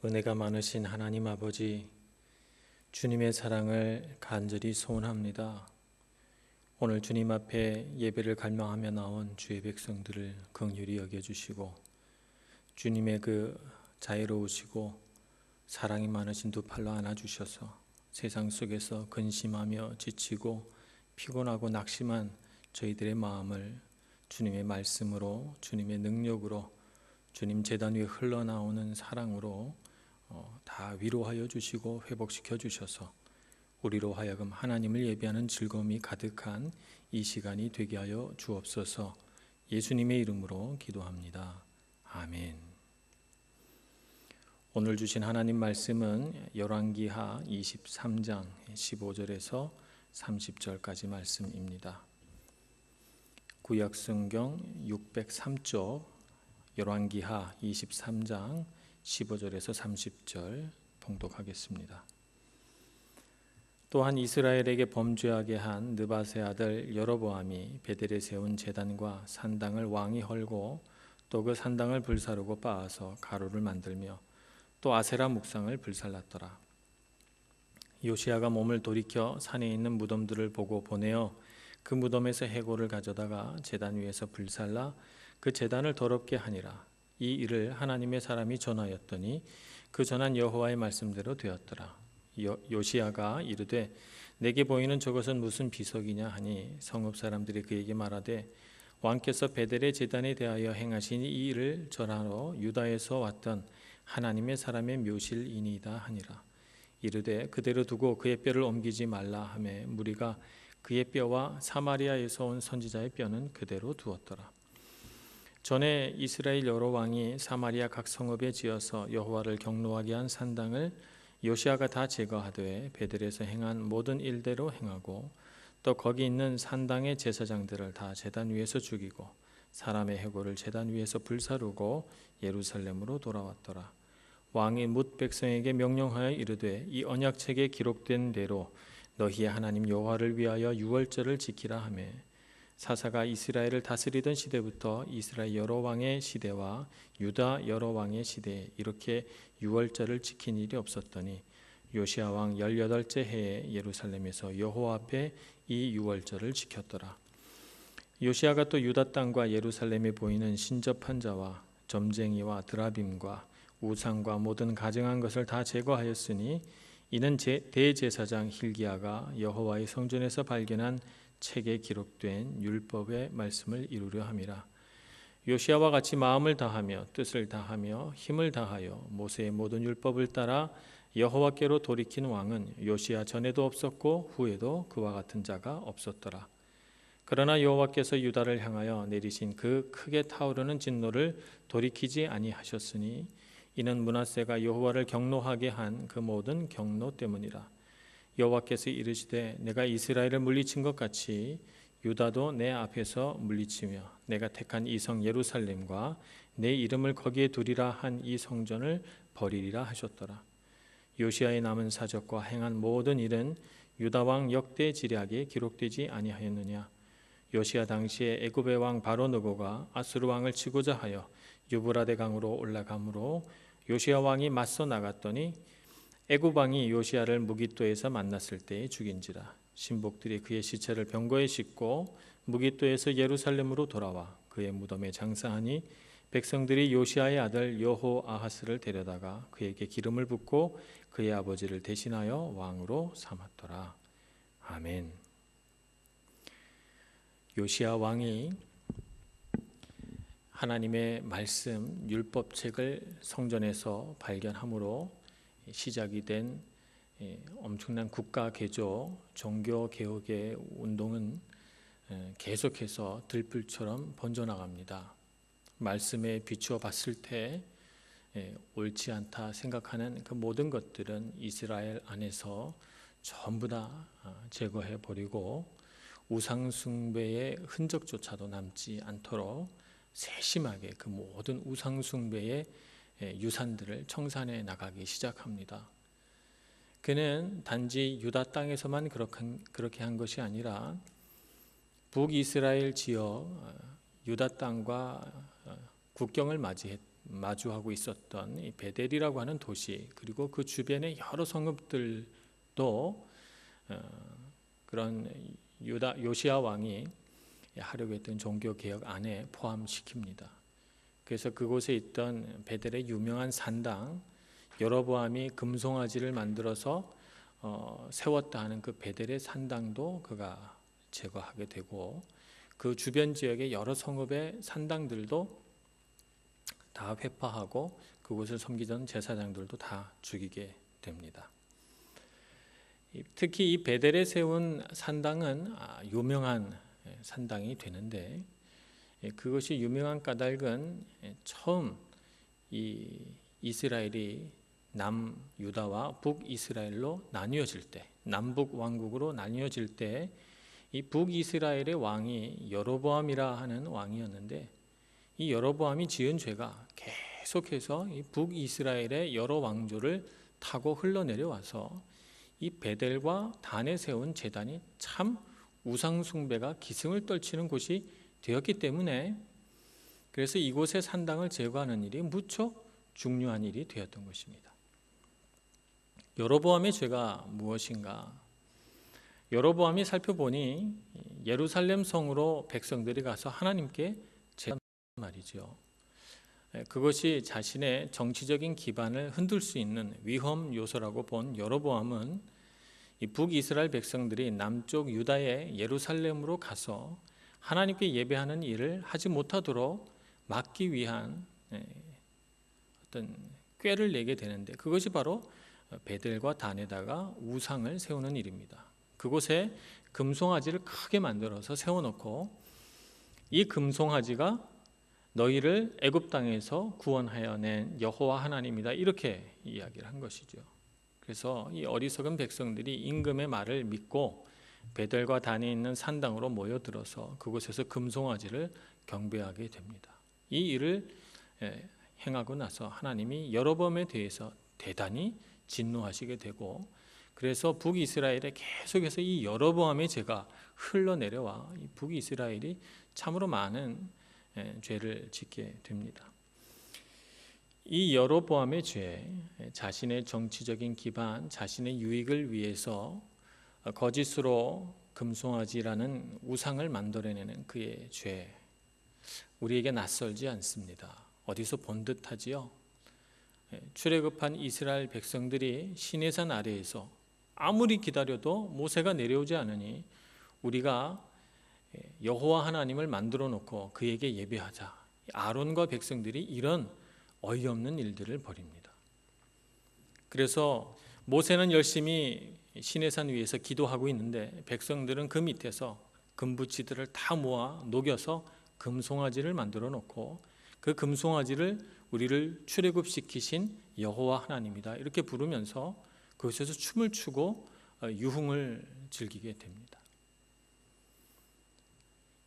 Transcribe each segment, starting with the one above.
은혜가 많으신 하나님 아버지, 주님의 사랑을 간절히 소원합니다. 오늘 주님 앞에 예배를 갈망하며 나온 주의 백성들을 긍휼히 여겨주시고 주님의 그 자애로우시고 사랑이 많으신 두 팔로 안아주셔서 세상 속에서 근심하며 지치고 피곤하고 낙심한 저희들의 마음을 주님의 말씀으로, 주님의 능력으로, 주님 제단 위에 흘러나오는 사랑으로 다 위로하여 주시고 회복시켜 주셔서 우리로 하여금 하나님을 예배하는 즐거움이 가득한 이 시간이 되게 하여 주옵소서. 예수님의 이름으로 기도합니다. 아멘. 오늘 주신 하나님 말씀은 열왕기하 23장 15절에서 30절까지 말씀입니다. 구약성경 603쪽 열왕기하 23장 15절에서 30절 봉독하겠습니다. 또한 이스라엘에게 범죄하게 한 느밧의 아들 여로보암이 베델에 세운 제단과 산당을 왕이 헐고 또 그 산당을 불사르고 빻아서 가루를 만들며 또 아세라 묵상을 불살랐더라. 요시야가 몸을 돌이켜 산에 있는 무덤들을 보고 보내어 그 무덤에서 해골을 가져다가 제단 위에서 불살라 그 제단을 더럽게 하니라. 이 일을 하나님의 사람이 전하였더니 그 전한 여호와의 말씀대로 되었더라. 요시야가 이르되 내게 보이는 저것은 무슨 비석이냐 하니 성읍 사람들이 그에게 말하되 왕께서 베델의 제단에 대하여 행하신 이 일을 전하러 유다에서 왔던 하나님의 사람의 묘실이니이다 하니라. 이르되 그대로 두고 그의 뼈를 옮기지 말라 하매 무리가 그의 뼈와 사마리아에서 온 선지자의 뼈는 그대로 두었더라. 전에 이스라엘 여러 왕이 사마리아 각 성읍에 지어서 여호와를 경노하게 한 산당을 요시야가 다 제거하되 베델에서 행한 모든 일대로 행하고 또 거기 있는 산당의 제사장들을 다 제단 위에서 죽이고 사람의 해골을 제단 위에서 불사르고 예루살렘으로 돌아왔더라. 왕이 뭇 백성에게 명령하여 이르되 이 언약책에 기록된 대로 너희의 하나님 여호와를 위하여 유월절을 지키라 하매 사사가 이스라엘을 다스리던 시대부터 이스라엘 여러 왕의 시대와 유다 여러 왕의 시대에 이렇게 유월절을 지킨 일이 없었더니 요시야 왕 18째 해에 예루살렘에서 여호와 앞에 이 유월절을 지켰더라. 요시야가 또 유다 땅과 예루살렘에 보이는 신접한 자와 점쟁이와 드라빔과 우상과 모든 가증한 것을 다 제거하였으니 이는 대제사장 hil기야가 여호와의 성전에서 발견한 책에 기록된 율법의 말씀을 이루려 함이라. 요시야와 같이 마음을 다하며 뜻을 다하며 힘을 다하여 모세의 모든 율법을 따라 여호와께로 돌이킨 왕은 요시야 전에도 없었고 후에도 그와 같은 자가 없었더라. 그러나 여호와께서 유다를 향하여 내리신 그 크게 타오르는 진노를 돌이키지 아니하셨으니 이는 므낫세가 여호와를 경노하게 한 그 모든 경노 때문이라. 여호와께서 이르시되 내가 이스라엘을 물리친 것 같이 유다도 내 앞에서 물리치며 내가 택한 이 성 예루살렘과 내 이름을 거기에 두리라 한 이 성전을 버리리라 하셨더라. 요시야의 남은 사적과 행한 모든 일은 유다 왕 역대 지략에 기록되지 아니하였느냐. 요시야 당시에 애굽의 왕 바로느고가 아수르 왕을 치고자 하여 유브라데 강으로 올라가므로 요시야 왕이 맞서 나갔더니 애굽 왕이 요시야를 무깃도에서 만났을 때에 죽인지라. 신복들이 그의 시체를 병거에 싣고 무깃도에서 예루살렘으로 돌아와 그의 무덤에 장사하니 백성들이 요시야의 아들 여호아하스를 데려다가 그에게 기름을 붓고 그의 아버지를 대신하여 왕으로 삼았더라. 아멘. 요시야 왕이 하나님의 말씀 율법책을 성전에서 발견함으로 시작이 된 엄청난 국가 개조, 종교 개혁의 운동은 계속해서 들불처럼 번져나갑니다. 말씀에 비추어 봤을 때 옳지 않다 생각하는 그 모든 것들은 이스라엘 안에서 전부 다 제거해 버리고 우상 숭배의 흔적조차도 남지 않도록 세심하게 그 모든 우상 숭배의 유산들을 청산해 나가기 시작합니다. 그는 단지 유다 땅에서만 그렇게 한 것이 아니라 북이스라엘 지역 유다 땅과 국경을 맞이했던 마주하고 있었던 이 베델이라고 하는 도시, 그리고 그 주변의 여러 성읍들도 그런 요시야 왕이 하려고 했던 종교 개혁 안에 포함시킵니다. 그래서 그곳에 있던 베델의 유명한 산당, 여로보암이 금송아지를 만들어서 세웠다 하는 그 베델의 산당도 그가 제거하게 되고, 그 주변 지역의 여러 성읍의 산당들도 다 회파하고 그곳을 섬기던 제사장들도 다 죽이게 됩니다. 특히 이 베델에 세운 산당은 유명한 산당이 되는데, 그것이 유명한 까닭은 처음 이 이스라엘이 남유다와 북이스라엘로 나뉘어질 때, 남북 왕국으로 나뉘어질 때 이 북이스라엘의 왕이 여로보암이라 하는 왕이었는데, 이 여로보암이 지은 죄가 계속해서 이 북이스라엘의 여러 왕조를 타고 흘러내려와서 이 베델과 단에 세운 제단이 참 우상숭배가 기승을 떨치는 곳이 되었기 때문에, 그래서 이곳의 산당을 제거하는 일이 무척 중요한 일이 되었던 것입니다. 여로보암의 죄가 무엇인가? 여로보암이 살펴보니 예루살렘 성으로 백성들이 가서 하나님께 제단 말이죠. 그것이 자신의 정치적인 기반을 흔들 수 있는 위험 요소라고 본 여로보암은 이 북이스라엘 백성들이 남쪽 유다의 예루살렘으로 가서 하나님께 예배하는 일을 하지 못하도록 막기 위한 어떤 꾀를 내게 되는데, 그것이 바로 베델과 단에다가 우상을 세우는 일입니다. 그곳에 금송아지를 크게 만들어서 세워놓고, 이 금송아지가 너희를 애굽 땅에서 구원하여 낸 여호와 하나님이다, 이렇게 이야기를 한 것이죠. 그래서 이 어리석은 백성들이 임금의 말을 믿고 베델과 단에 있는 산당으로 모여들어서 그곳에서 금송아지를 경배하게 됩니다. 이 일을 행하고 나서 하나님이 여로보암에 대해서 대단히 진노하시게 되고, 그래서 북이스라엘에 계속해서 이 여로보암의 죄가 흘러내려와 이 북이스라엘이 참으로 많은 죄를 짓게 됩니다. 이 여로보암의 죄, 자신의 정치적인 기반, 자신의 유익을 위해서 거짓으로 금송아지라는 우상을 만들어내는 그의 죄, 우리에게 낯설지 않습니다. 어디서 본 듯하지요? 출애굽한 이스라엘 백성들이 시내산 아래에서 아무리 기다려도 모세가 내려오지 않으니 우리가 여호와 하나님을 만들어 놓고 그에게 예배하자, 아론과 백성들이 이런 어이없는 일들을 벌입니다. 그래서 모세는 열심히 시내산 위에서 기도하고 있는데, 백성들은 그 밑에서 금붙이들을 다 모아 녹여서 금송아지를 만들어 놓고, 그 금송아지를 우리를 출애굽시키신 여호와 하나님이다, 이렇게 부르면서 그곳에서 춤을 추고 유흥을 즐기게 됩니다.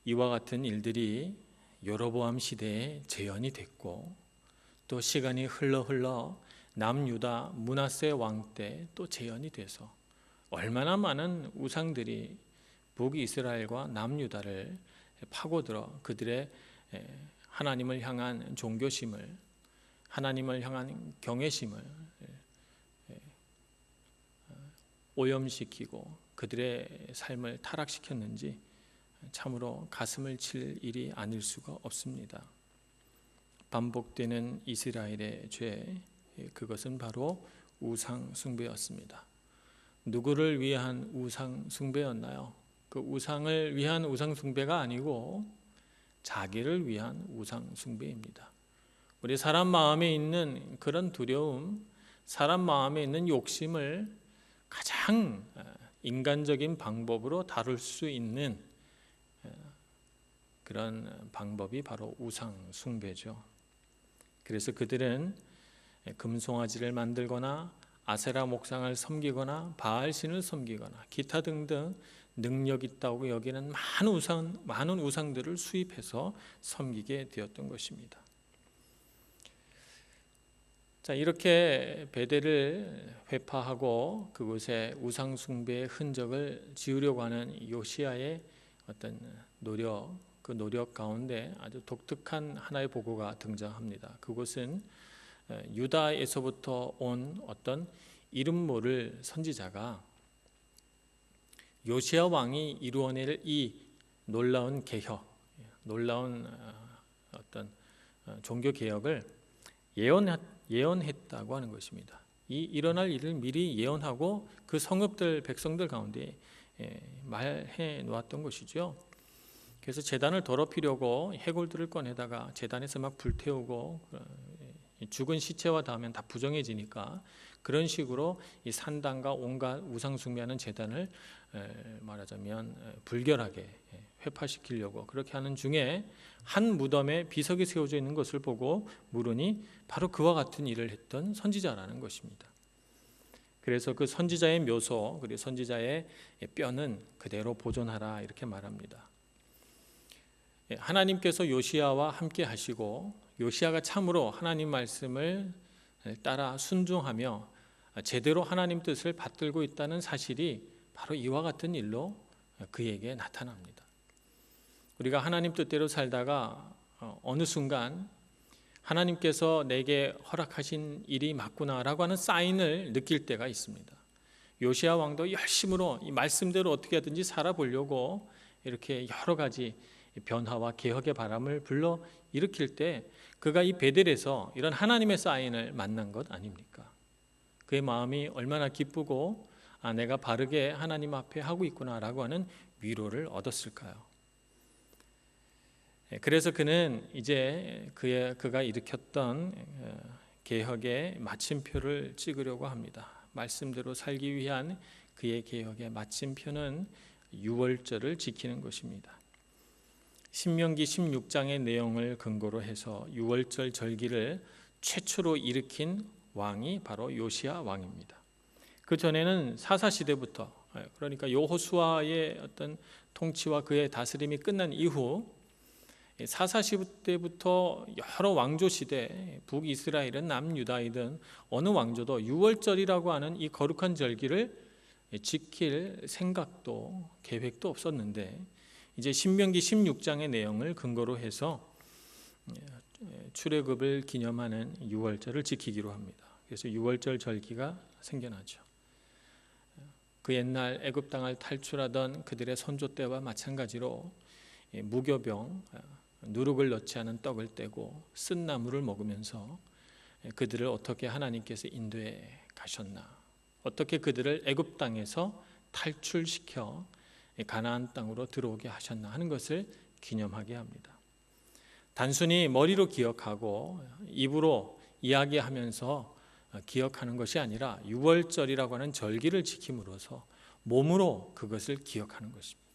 이와 같은 일들이 여로보암 시대에 재현이 됐고, 또 시간이 흘러 남유다 므낫세 왕 때 또 재현이 돼서 얼마나 많은 우상들이 북이스라엘과 남유다를 파고들어 그들의 하나님을 향한 종교심을, 하나님을 향한 경외심을 오염시키고 그들의 삶을 타락시켰는지 참으로 가슴을 칠 일이 아닐 수가 없습니다. 반복되는 이스라엘의 죄, 그것은 바로 우상 숭배였습니다. 누구를 위한 우상 숭배였나요? 그 우상을 위한 우상 숭배가 아니고 자기를 위한 우상 숭배입니다. 우리 사람 마음에 있는 그런 두려움, 사람 마음에 있는 욕심을 가장 인간적인 방법으로 다룰 수 있는 그런 방법이 바로 우상 숭배죠. 그래서 그들은 금송아지를 만들거나 아세라 목상을 섬기거나 바알신을 섬기거나 기타 등등 능력 있다고 여기는 많은 우상들을 수입해서 섬기게 되었던 것입니다. 자, 이렇게 베델을 회파하고 그곳에 우상 숭배의 흔적을 지우려고 하는 요시야의 어떤 노력, 그 노력 가운데 아주 독특한 하나의 보고가 등장합니다. 그곳은 유다에서부터 온 어떤 이름 모를 선지자가 요시야 왕이 이루어낼 이 놀라운 개혁, 놀라운 어떤 종교 개혁을 예언했다고 하는 것입니다. 이 일어날 일을 미리 예언하고 그 성읍들 백성들 가운데 말해 놓았던 것이죠. 그래서 제단을 더럽히려고 해골들을 꺼내다가 제단에서 막 불태우고 죽은 시체와 닿으면 다 부정해지니까 그런 식으로 이 산당과 온갖 우상 숭배하는 제단을 말하자면 불결하게 회파시키려고 그렇게 하는 중에 한 무덤에 비석이 세워져 있는 것을 보고 물으니 바로 그와 같은 일을 했던 선지자라는 것입니다. 그래서 그 선지자의 묘소 그리고 선지자의 뼈는 그대로 보존하라 이렇게 말합니다. 하나님께서 요시야와 함께 하시고 요시야가 참으로 하나님 말씀을 따라 순종하며 제대로 하나님 뜻을 받들고 있다는 사실이 바로 이와 같은 일로 그에게 나타납니다. 우리가 하나님 뜻대로 살다가 어느 순간 하나님께서 내게 허락하신 일이 맞구나라고 하는 사인을 느낄 때가 있습니다. 요시야 왕도 열심으로 이 말씀대로 어떻게 하든지 살아보려고 이렇게 여러 가지 변화와 개혁의 바람을 불러 일으킬 때 그가 이 베델에서 이런 하나님의 사인을 만난 것 아닙니까? 그의 마음이 얼마나 기쁘고 내가 바르게 하나님 앞에 하고 있구나라고 하는 위로를 얻었을까요? 그래서 그는 이제 그가 일으켰던 개혁의 마침표를 찍으려고 합니다. 말씀대로 살기 위한 그의 개혁의 마침표는 유월절을 지키는 것입니다. 신명기 16장의 내용을 근거로 해서 유월절 절기를 최초로 일으킨 왕이 바로 요시야 왕입니다. 그 전에는 사사 시대부터 그러니까 여호수아의 어떤 통치와 그의 다스림이 끝난 이후 사사 시대부터 여러 왕조 시대 북이스라엘은 남유다이든 어느 왕조도 유월절이라고 하는 이 거룩한 절기를 지킬 생각도 계획도 없었는데 이제 신명기 16장의 내용을 근거로 해서 출애굽을 기념하는 유월절을 지키기로 합니다. 그래서 유월절 절기가 생겨나죠. 그 옛날 애굽 땅을 탈출하던 그들의 선조 때와 마찬가지로 무교병 누룩을 넣지 않은 떡을 떼고 쓴 나물을 먹으면서 그들을 어떻게 하나님께서 인도해 가셨나, 어떻게 그들을 애굽 땅에서 탈출시켜 가나안 땅으로 들어오게 하셨나 하는 것을 기념하게 합니다. 단순히 머리로 기억하고 입으로 이야기하면서 기억하는 것이 아니라 유월절이라고 하는 절기를 지킴으로써 몸으로 그것을 기억하는 것입니다.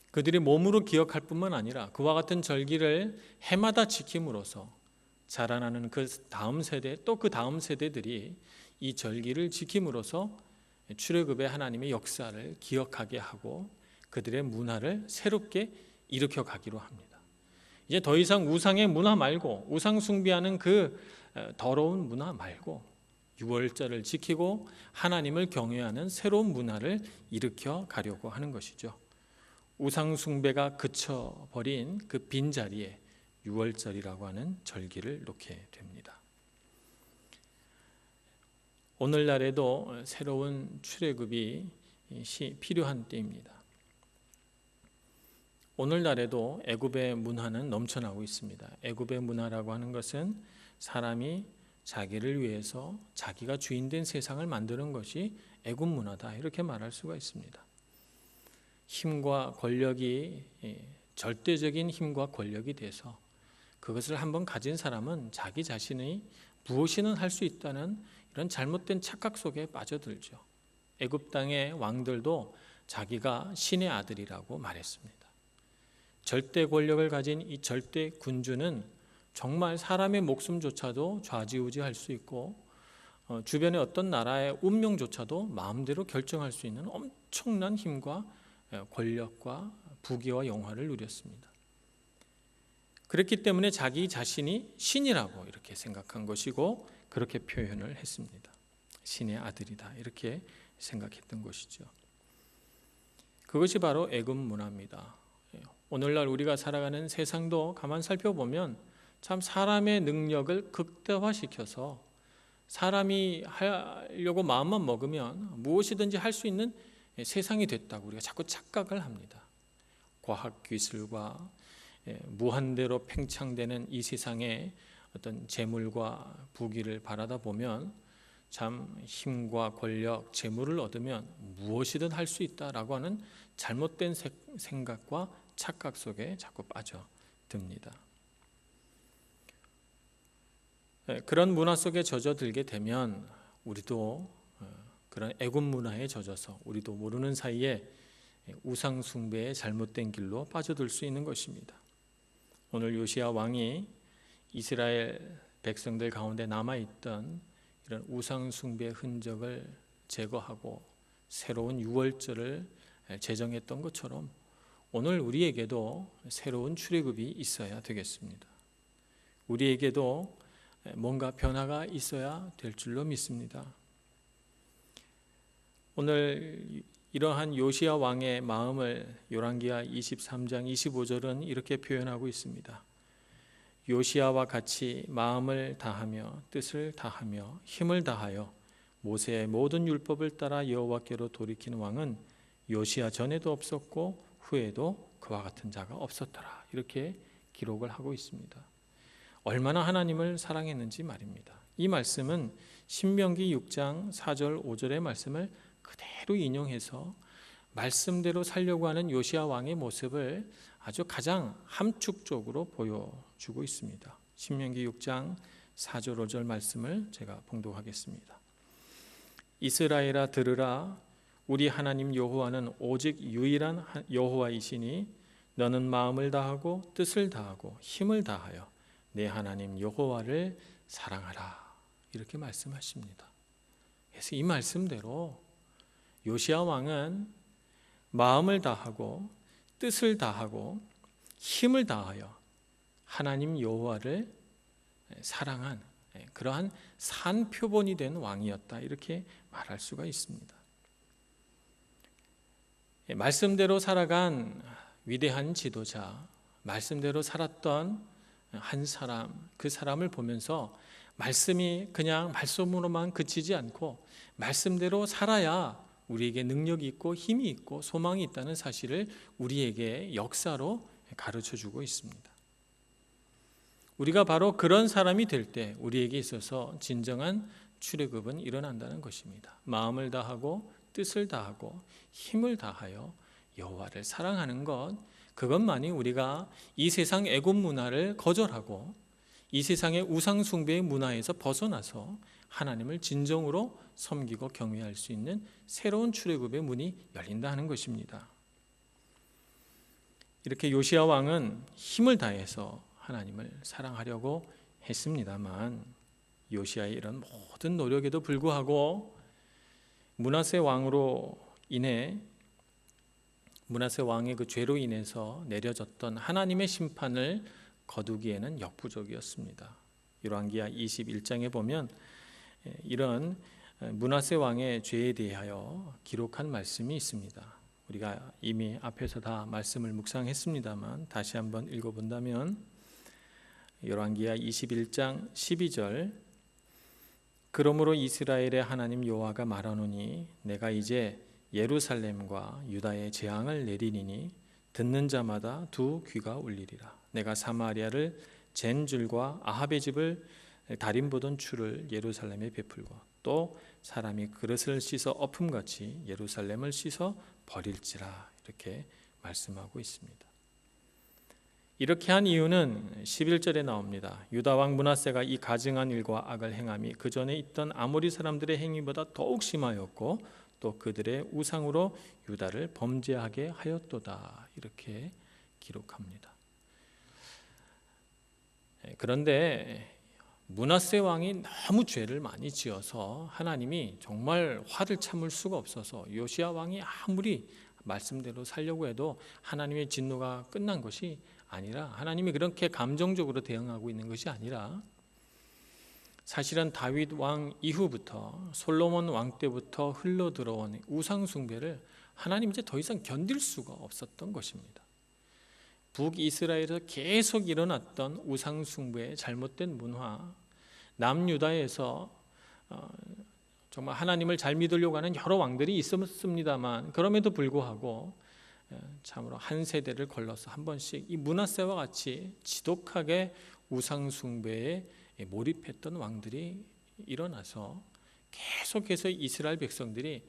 그들이 몸으로 기억할 뿐만 아니라 그와 같은 절기를 해마다 지킴으로써 자라나는 그 다음 세대 또 그 다음 세대들이 이 절기를 지킴으로써 출애굽의 하나님의 역사를 기억하게 하고 그들의 문화를 새롭게 일으켜 가기로 합니다. 이제 더 이상 우상의 문화 말고 우상 숭배하는 그 더러운 문화 말고 유월절을 지키고 하나님을 경외하는 새로운 문화를 일으켜 가려고 하는 것이죠. 우상 숭배가 그쳐버린 그 빈자리에 유월절이라고 하는 절기를 놓게 됩니다. 오늘날에도 새로운 출애굽이 필요한 때입니다. 오늘날에도 애굽의 문화는 넘쳐나고 있습니다. 애굽의 문화라고 하는 것은 사람이 자기를 위해서 자기가 주인된 세상을 만드는 것이 애굽 문화다 이렇게 말할 수가 있습니다. 힘과 권력이 절대적인 힘과 권력이 돼서 그것을 한번 가진 사람은 자기 자신이 무엇이든 할 수 있다는 이런 잘못된 착각 속에 빠져들죠. 애굽 땅의 왕들도 자기가 신의 아들이라고 말했습니다. 절대 권력을 가진 이 절대 군주는 정말 사람의 목숨조차도 좌지우지할 수 있고 주변의 어떤 나라의 운명조차도 마음대로 결정할 수 있는 엄청난 힘과 권력과 부귀와 영화를 누렸습니다. 그렇기 때문에 자기 자신이 신이라고 이렇게 생각한 것이고 그렇게 표현을 했습니다. 신의 아들이다 이렇게 생각했던 것이죠. 그것이 바로 애굽 문화입니다. 오늘날 우리가 살아가는 세상도 가만 살펴보면 참 사람의 능력을 극대화시켜서 사람이 하려고 마음만 먹으면 무엇이든지 할 수 있는 세상이 됐다고 우리가 자꾸 착각을 합니다. 과학기술과 무한대로 팽창되는 이 세상에 어떤 재물과 부귀를 바라다 보면 참 힘과 권력, 재물을 얻으면 무엇이든 할 수 있다라고 하는 잘못된 생각과 착각 속에 자꾸 빠져듭니다. 그런 문화 속에 젖어들게 되면 우리도 그런 애굽 문화에 젖어서 우리도 모르는 사이에 우상 숭배의 잘못된 길로 빠져들 수 있는 것입니다. 오늘 요시야 왕이 이스라엘 백성들 가운데 남아있던 이런 우상 숭배의 흔적을 제거하고 새로운 유월절을 제정했던 것처럼 오늘 우리에게도 새로운 출애굽이 있어야 되겠습니다. 우리에게도 뭔가 변화가 있어야 될 줄로 믿습니다. 오늘 이러한 요시야 왕의 마음을 열왕기하 23장 25절은 이렇게 표현하고 있습니다. 요시야와 같이 마음을 다하며 뜻을 다하며 힘을 다하여 모세의 모든 율법을 따라 여호와께로 돌이킨 왕은 요시야 전에도 없었고 후에도 그와 같은 자가 없었더라. 이렇게 기록을 하고 있습니다. 얼마나 하나님을 사랑했는지 말입니다. 이 말씀은 신명기 6장 4절 5절의 말씀을 그대로 인용해서 말씀대로 살려고 하는 요시야 왕의 모습을 아주 가장 함축적으로 보여주고 있습니다. 신명기 6장 4절 5절 말씀을 제가 봉독하겠습니다. 이스라엘아 들으라, 우리 하나님 여호와는 오직 유일한 여호와이시니 너는 마음을 다하고 뜻을 다하고 힘을 다하여 내 하나님 여호와를 사랑하라. 이렇게 말씀하십니다. 그래서 이 말씀대로 요시야 왕은 마음을 다하고 뜻을 다하고 힘을 다하여 하나님 여호와를 사랑한 그러한 산표본이 된 왕이었다. 이렇게 말할 수가 있습니다. 말씀대로 살아간 위대한 지도자, 말씀대로 살았던 한 사람, 그 사람을 보면서 말씀이 그냥 말씀으로만 그치지 않고 말씀대로 살아야 우리에게 능력이 있고 힘이 있고 소망이 있다는 사실을 우리에게 역사로 가르쳐주고 있습니다. 우리가 바로 그런 사람이 될 때 우리에게 있어서 진정한 출애굽은 일어난다는 것입니다. 마음을 다하고 뜻을 다하고 힘을 다하여 여호와를 사랑하는 것, 그것만이 우리가 이 세상 애굽 문화를 거절하고 이 세상의 우상 숭배의 문화에서 벗어나서 하나님을 진정으로 섬기고 경외할 수 있는 새로운 출애굽의 문이 열린다 하는 것입니다. 이렇게 요시야 왕은 힘을 다해서 하나님을 사랑하려고 했습니다만 요시야의 이런 모든 노력에도 불구하고 므낫세 왕으로 인해 므낫세 왕의 그 죄로 인해서 내려졌던 하나님의 심판을 거두기에는 역부족이었습니다. 열왕기하 21장에 보면 이런 므낫세 왕의 죄에 대하여 기록한 말씀이 있습니다. 우리가 이미 앞에서 다 말씀을 묵상했습니다만 다시 한번 읽어본다면 열왕기하 21장 12절 그러므로 이스라엘의 하나님 여호와가 말하노니 내가 이제 예루살렘과 유다에 재앙을 내리니 듣는 자마다 두 귀가 울리리라. 내가 사마리아를 잰 줄과 아합의 집을 달인 보던 추를 예루살렘에 베풀고 또 사람이 그릇을 씻어 엎음같이 예루살렘을 씻어 버릴지라. 이렇게 말씀하고 있습니다. 이렇게 한 이유는 11절에 나옵니다. 유다 왕 므낫세가 이 가증한 일과 악을 행함이 그 전에 있던 아모리 사람들의 행위보다 더욱 심하였고 또 그들의 우상으로 유다를 범죄하게 하였도다. 이렇게 기록합니다. 그런데 므낫세 왕이 너무 죄를 많이 지어서 하나님이 정말 화를 참을 수가 없어서 요시야 왕이 아무리 말씀대로 살려고 해도 하나님의 진노가 끝난 것이 아니라 하나님이 그렇게 감정적으로 대응하고 있는 것이 아니라 사실은 다윗 왕 이후부터 솔로몬 왕 때부터 흘러 들어온 우상 숭배를 하나님 이제 더 이상 견딜 수가 없었던 것입니다. 북이스라엘에서 계속 일어났던 우상숭배의 잘못된 문화, 남유다에서 정말 하나님을 잘 믿으려고 하는 여러 왕들이 있었습니다만, 그럼에도 불구하고 참으로 한 세대를 걸러서 한 번씩 이 므낫세와 같이 지독하게 우상숭배에 몰입했던 왕들이 일어나서 계속해서 이스라엘 백성들이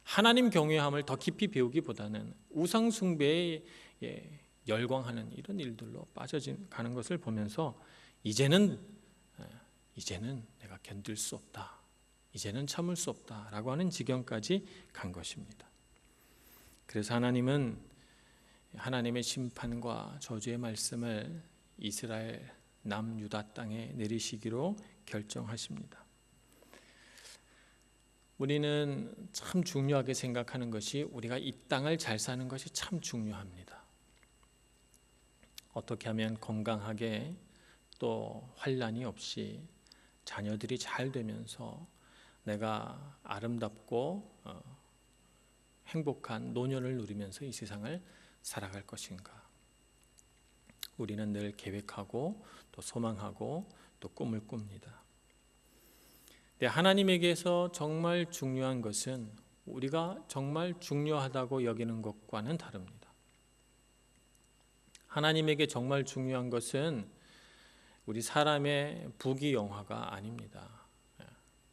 하나님 경외함을 더 깊이 배우기보다는 우상숭배에 열광하는 이런 일들로 빠져가는 것을 보면서 이제는 내가 견딜 수 없다, 이제는 참을 수 없다라고 하는 지경까지 간 것입니다. 그래서 하나님은 하나님의 심판과 저주의 말씀을 이스라엘 남유다 땅에 내리시기로 결정하십니다. 우리는 참 중요하게 생각하는 것이 우리가 이 땅을 잘 사는 것이 참 중요합니다. 어떻게 하면 건강하게 또 환난이 없이 자녀들이 잘 되면서 내가 아름답고 행복한 노년을 누리면서 이 세상을 살아갈 것인가. 우리는 늘 계획하고 또 소망하고 또 꿈을 꿉니다. 근데 하나님에게서 정말 중요한 것은 우리가 정말 중요하다고 여기는 것과는 다릅니다. 하나님에게 정말 중요한 것은 우리 사람의 부귀영화가 아닙니다.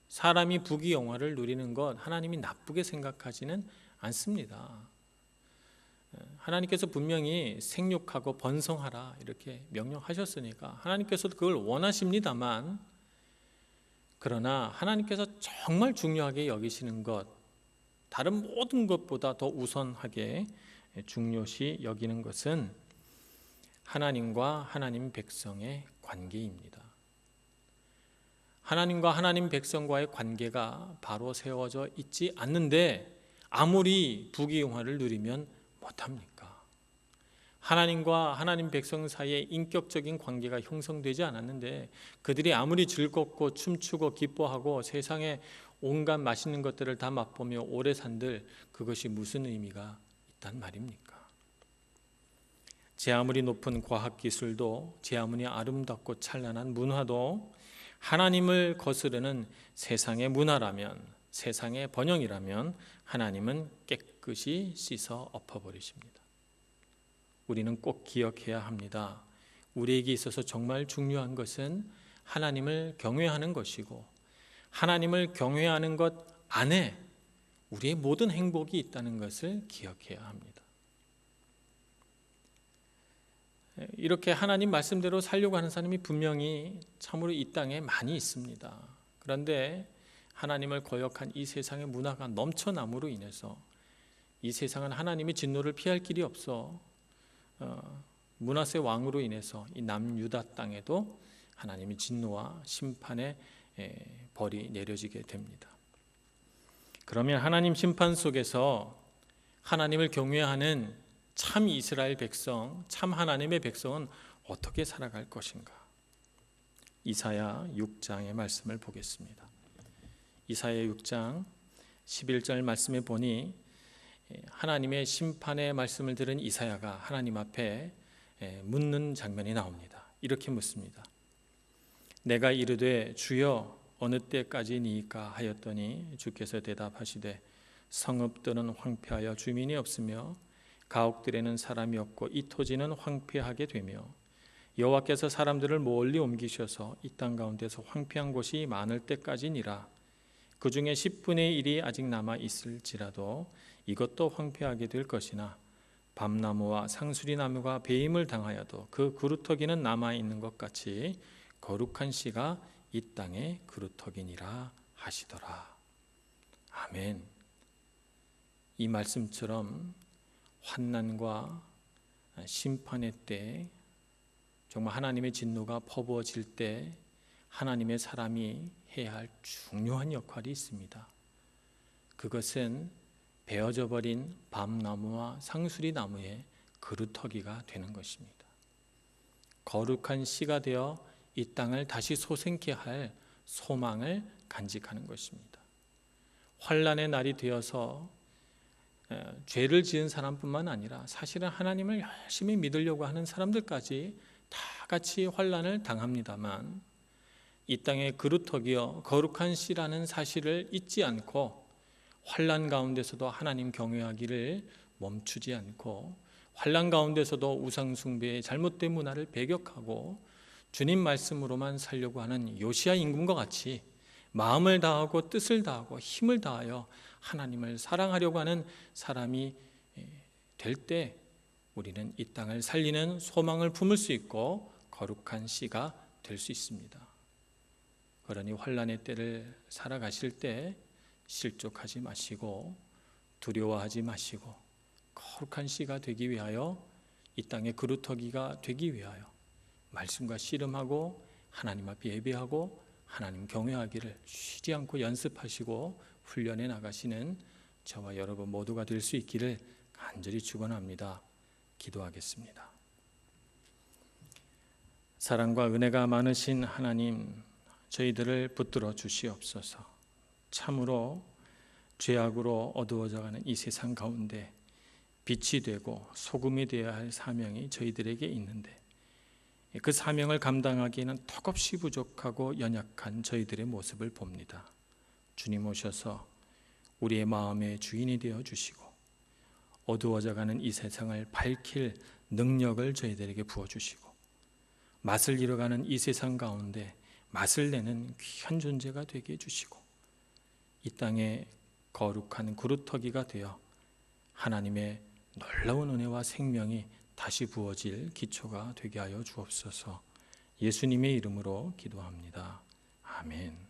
사람이 부귀영화를 누리는 것 하나님이 나쁘게 생각하지는 않습니다. 하나님께서 분명히 생육하고 번성하라 이렇게 명령하셨으니까 하나님께서도 그걸 원하십니다만, 그러나 하나님께서 정말 중요하게 여기시는 것, 다른 모든 것보다 더 우선하게 중요시 여기는 것은 하나님과 하나님 백성의 관계입니다. 하나님과 하나님 백성과의 관계가 바로 세워져 있지 않는데 아무리 부귀영화를 누리면 못합니까? 하나님과 하나님 백성 사이에 인격적인 관계가 형성되지 않았는데 그들이 아무리 즐겁고 춤추고 기뻐하고 세상에 온갖 맛있는 것들을 다 맛보며 오래 산들 그것이 무슨 의미가 있단 말입니까? 제 아무리 높은 과학기술도, 제 아무리 아름답고 찬란한 문화도 하나님을 거스르는 세상의 문화라면, 세상의 번영이라면 하나님은 깨끗이 씻어 엎어버리십니다. 우리는 꼭 기억해야 합니다. 우리에게 있어서 정말 중요한 것은 하나님을 경외하는 것이고, 하나님을 경외하는 것 안에 우리의 모든 행복이 있다는 것을 기억해야 합니다. 이렇게 하나님 말씀대로 살려고 하는 사람이 분명히 참으로 이 땅에 많이 있습니다. 그런데 하나님을 거역한 이 세상의 문화가 넘쳐남으로 인해서 이 세상은 하나님의 진노를 피할 길이 없어 므낫세 왕으로 인해서 이 남유다 땅에도 하나님의 진노와 심판의 벌이 내려지게 됩니다. 그러면 하나님 심판 속에서 하나님을 경외하는 참 이스라엘 백성, 참 하나님의 백성은 어떻게 살아갈 것인가? 이사야 6장의 말씀을 보겠습니다. 이사야 6장 11절 말씀에 보니 하나님의 심판의 말씀을 들은 이사야가 하나님 앞에 묻는 장면이 나옵니다. 이렇게 묻습니다. 내가 이르되 주여 어느 때까지니이까 하였더니 주께서 대답하시되 성읍들은 황폐하여 주민이 없으며 가옥들에는 사람이 없고 이 토지는 황폐하게 되며 여호와께서 사람들을 멀리 옮기셔서 이 땅 가운데서 황폐한 곳이 많을 때까지니라. 그 중에 10분의 1이 아직 남아 있을지라도 이것도 황폐하게 될 것이나 밤나무와 상수리나무가 배임을 당하여도 그 그루터기는 남아 있는 것 같이 거룩한 씨가 이 땅의 그루터기니라 하시더라. 아멘. 이 말씀처럼 환난과 심판의 때, 정말 하나님의 진노가 퍼부어질 때 하나님의 사람이 해야 할 중요한 역할이 있습니다. 그것은 베어져 버린 밤나무와 상수리 나무의 그루터기가 되는 것입니다. 거룩한 씨가 되어 이 땅을 다시 소생케 할 소망을 간직하는 것입니다. 환난의 날이 되어서 죄를 지은 사람뿐만 아니라 사실은 하나님을 열심히 믿으려고 하는 사람들까지 다 같이 환난을 당합니다만, 이 땅의 그루터기여 거룩한 씨라는 사실을 잊지 않고 환난 가운데서도 하나님 경외하기를 멈추지 않고, 환난 가운데서도 우상 숭배의 잘못된 문화를 배격하고 주님 말씀으로만 살려고 하는 요시야 임금과 같이 마음을 다하고 뜻을 다하고 힘을 다하여 하나님을 사랑하려고 하는 사람이 될 때 우리는 이 땅을 살리는 소망을 품을 수 있고 거룩한 씨가 될 수 있습니다. 그러니 환난의 때를 살아가실 때 실족하지 마시고 두려워하지 마시고 거룩한 씨가 되기 위하여, 이 땅의 그루터기가 되기 위하여 말씀과 씨름하고 하나님 앞에 예배하고 하나님 경외하기를 쉬지 않고 연습하시고 훈련해 나가시는 저와 여러분 모두가 될 수 있기를 간절히 축원합니다. 기도하겠습니다. 사랑과 은혜가 많으신 하나님, 저희들을 붙들어 주시옵소서. 참으로 죄악으로 어두워져가는 이 세상 가운데 빛이 되고 소금이 되어야 할 사명이 저희들에게 있는데, 그 사명을 감당하기에는 턱없이 부족하고 연약한 저희들의 모습을 봅니다. 주님 오셔서 우리의 마음의 주인이 되어 주시고 어두워져가는 이 세상을 밝힐 능력을 저희들에게 부어주시고, 맛을 잃어가는 이 세상 가운데 맛을 내는 귀한 존재가 되게 해주시고, 이 땅에 거룩한 그루터기가 되어 하나님의 놀라운 은혜와 생명이 다시 부어질 기초가 되게 하여 주옵소서. 예수님의 이름으로 기도합니다. 아멘.